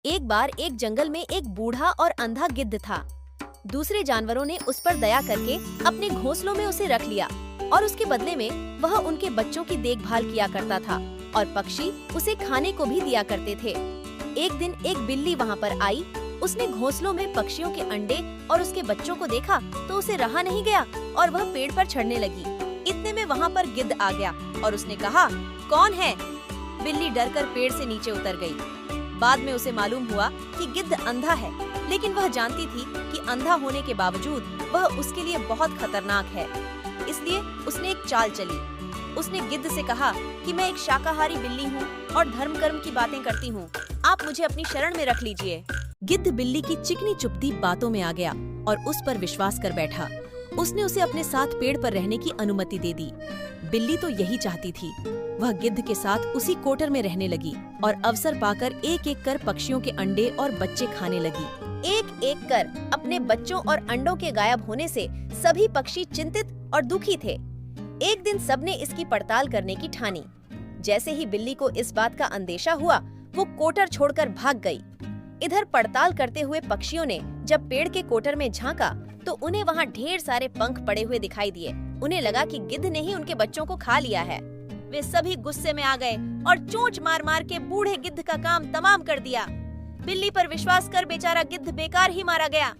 एक बार एक जंगल में एक बूढ़ा और अंधा गिद्ध था। दूसरे जानवरों ने उस पर दया करके अपने घोंसलों में उसे रख लिया और उसके बदले में वह उनके बच्चों की देखभाल किया करता था और पक्षी उसे खाने को भी दिया करते थे। एक दिन एक बिल्ली वहाँ पर आई। उसने घोंसलों में पक्षियों के अंडे और उसके बच्चों को देखा तो उसे रहा नहीं गया और वह पेड़ पर चढ़ने लगी। इतने में वहाँ पर गिद्ध आ गया और उसने कहा, कौन है? बिल्ली डरकर पेड़ से नीचे उतर गई। बाद में उसे मालूम हुआ कि गिद्ध अंधा है, लेकिन वह जानती थी कि अंधा होने के बावजूद वह उसके लिए बहुत खतरनाक है। इसलिए उसने एक चाल चली। उसने गिद्ध से कहा कि मैं एक शाकाहारी बिल्ली हूँ और धर्म कर्म की बातें करती हूँ, आप मुझे अपनी शरण में रख लीजिए। गिद्ध बिल्ली की चिकनी चुपती बातों में आ गया और उस पर विश्वास कर बैठा। उसने उसे अपने साथ पेड़ पर रहने की अनुमति दे दी। बिल्ली तो यही चाहती थी। वह गिद्ध के साथ उसी कोटर में रहने लगी और अवसर पाकर एक एक कर पक्षियों के अंडे और बच्चे खाने लगी। एक एक कर अपने बच्चों और अंडों के गायब होने से सभी पक्षी चिंतित और दुखी थे। एक दिन सबने इसकी पड़ताल करने की ठानी। जैसे ही बिल्ली को इस बात का अंदेशा हुआ, वो कोटर छोड़कर भाग गई। इधर पड़ताल करते हुए पक्षियों ने जब पेड़ के कोटर में झांका तो उन्हें वहाँ ढेर सारे पंख पड़े हुए दिखाई दिए। उन्हें लगा कि गिद्ध ने ही उनके बच्चों को खा लिया है। वे सभी गुस्से में आ गए और चोंच मार मार के बूढ़े गिद्ध का काम तमाम कर दिया। बिल्ली पर विश्वास कर बेचारा गिद्ध बेकार ही मारा गया।